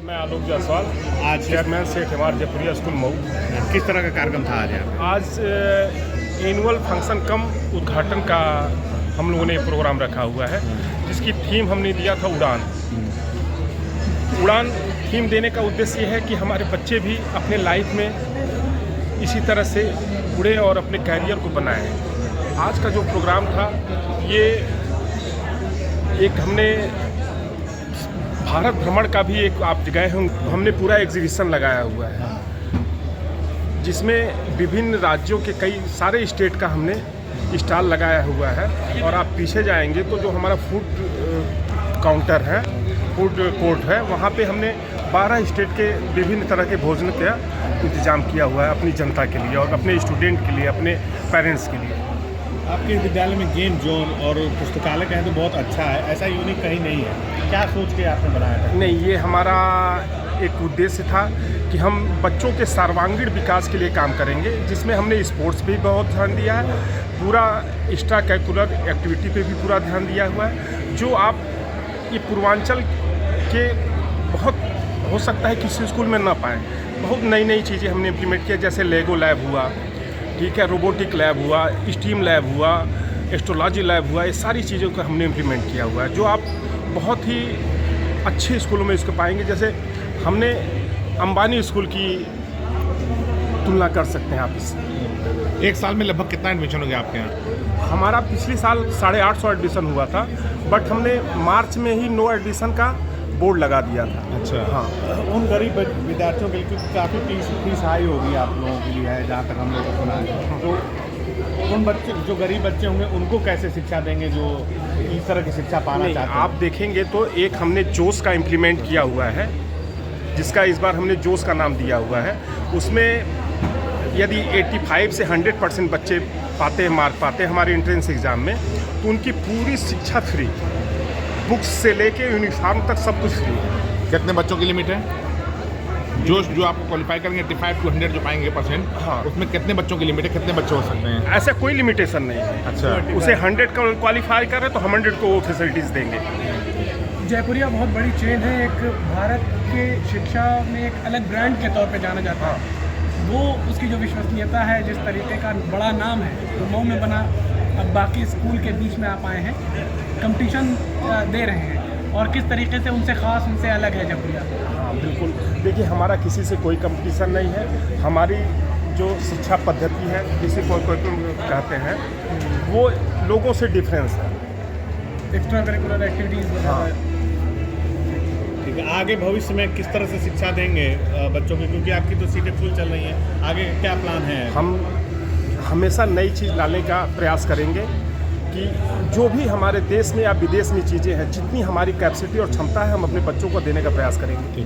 मैं आलोक जायसवाल, आज chairman Seth M R Jaipuria school Mau. किस तरह का कार्यक्रम था आज यहाँ पे? आज एनुअल फंक्शन कम उद्घाटन का हम लोगों ने प्रोग्राम रखा हुआ है, जिसकी थीम हमने दिया था उड़ान। उड़ान थीम देने का उद्देश्य ये है कि हमारे बच्चे भी अपने लाइफ में इसी तरह से उड़े और अपने कैरियर को बनाएं। आज का जो प्रोग्राम था ये एक हमने भारत भ्रमण का भी एक आप गए हों, हमने पूरा एग्जीबिशन लगाया हुआ है जिसमें विभिन्न राज्यों के कई सारे स्टेट का हमने स्टॉल लगाया हुआ है। और आप पीछे जाएंगे तो जो हमारा फूड काउंटर है, फूड कोर्ट है, वहाँ पे हमने 12 स्टेट के विभिन्न तरह के भोजन का इंतज़ाम किया हुआ है अपनी जनता के लिए और अपने स्टूडेंट के लिए, अपने पेरेंट्स के लिए। आपके विद्यालय में गेम जोन और पुस्तकालय कहें तो बहुत अच्छा है, ऐसा यूनिक कहीं नहीं है। क्या सोच के आपने बनाया था? नहीं, ये हमारा एक उद्देश्य था कि हम बच्चों के सर्वांगीण विकास के लिए काम करेंगे, जिसमें हमने स्पोर्ट्स पे भी बहुत ध्यान दिया है, पूरा एक्स्ट्रा करिकुलर एक्टिविटी पे भी पूरा ध्यान दिया हुआ है। जो आप ये पूर्वांचल के बहुत हो सकता है किसी स्कूल में ना पाएँ, बहुत नई नई चीज़ें हमने इम्प्लीमेंट किया, जैसे लेगो लैब हुआ, ठीक है, रोबोटिक लैब हुआ, स्टीम लैब हुआ, एस्ट्रोलॉजी लैब हुआ, ये सारी चीज़ों को हमने इम्प्लीमेंट किया हुआ है जो आप बहुत ही अच्छे स्कूलों में इसको पाएंगे। जैसे हमने अंबानी स्कूल की तुलना कर सकते हैं आप इससे। एक साल में लगभग कितना एडमिशन हो गया आपके यहाँ? हमारा पिछले साल 850 एडमिशन हुआ था, बट हमने मार्च में ही नो एडमिशन का बोर्ड लगा दिया था। अच्छा, हाँ। उन गरीब विद्यार्थियों के लिए, क्योंकि काफ़ी फीस हाई होगी आप लोगों के लिए है, जहाँ तक हम लोग को सुना है, तो उन बच्चे जो गरीब बच्चे होंगे उनको कैसे शिक्षा देंगे जो इस तरह की शिक्षा पाना चाहते हैं? आप देखेंगे तो एक हमने जोश का इम्प्लीमेंट किया हुआ है, जिसका इस बार हमने जोश का नाम दिया हुआ है। उसमें यदि 85 से 100% बच्चे पाते हैं, मार्क पाते हैं हमारे एंट्रेंस एग्ज़ाम में, तो उनकी पूरी शिक्षा फ्री, बुक्स से लेके यूनिफॉर्म तक सब कुछ फ्री है। कितने बच्चों की लिमिट है? जो आपको क्वालिफाई करेंगे 85 to 100 जो पाएंगे परसेंट, हाँ, उसमें कितने बच्चों की लिमिट है, कितने बच्चे हो सकते हैं? ऐसा कोई लिमिटेशन नहीं है। अच्छा, उसे 100 का क्वालिफाई करे तो हम 100 को वो फैसिलिटीज़ देंगे। जयपुरिया बहुत बड़ी चेन है, एक भारत के शिक्षा में एक अलग ब्रांड के तौर पे जाना जाता है। वो उसकी जो विश्वसनीयता है, जिस तरीके का बड़ा नाम है वो मऊ में बना, अब बाकी स्कूल के बीच में आप आए हैं, कंपटीशन दे रहे हैं, और किस तरीके से उनसे ख़ास, उनसे अलग है जयपुरिया? हाँ बिल्कुल, देखिए हमारा किसी से कोई कंपटीशन नहीं है। हमारी जो शिक्षा पद्धति है, किसी को कोई कहते हैं, वो लोगों से डिफरेंस है। Extra curricular activities. हाँ। ठीक है, आगे भविष्य में किस तरह से शिक्षा देंगे बच्चों की, क्योंकि आपकी तो सीटें फुल चल रही हैं, आगे क्या प्लान है? हम हमेशा नई चीज़ लाने का प्रयास करेंगे कि जो भी हमारे देश में या विदेश में चीज़ें हैं, जितनी हमारी कैपेसिटी और क्षमता है, हम अपने बच्चों को देने का प्रयास करेंगे।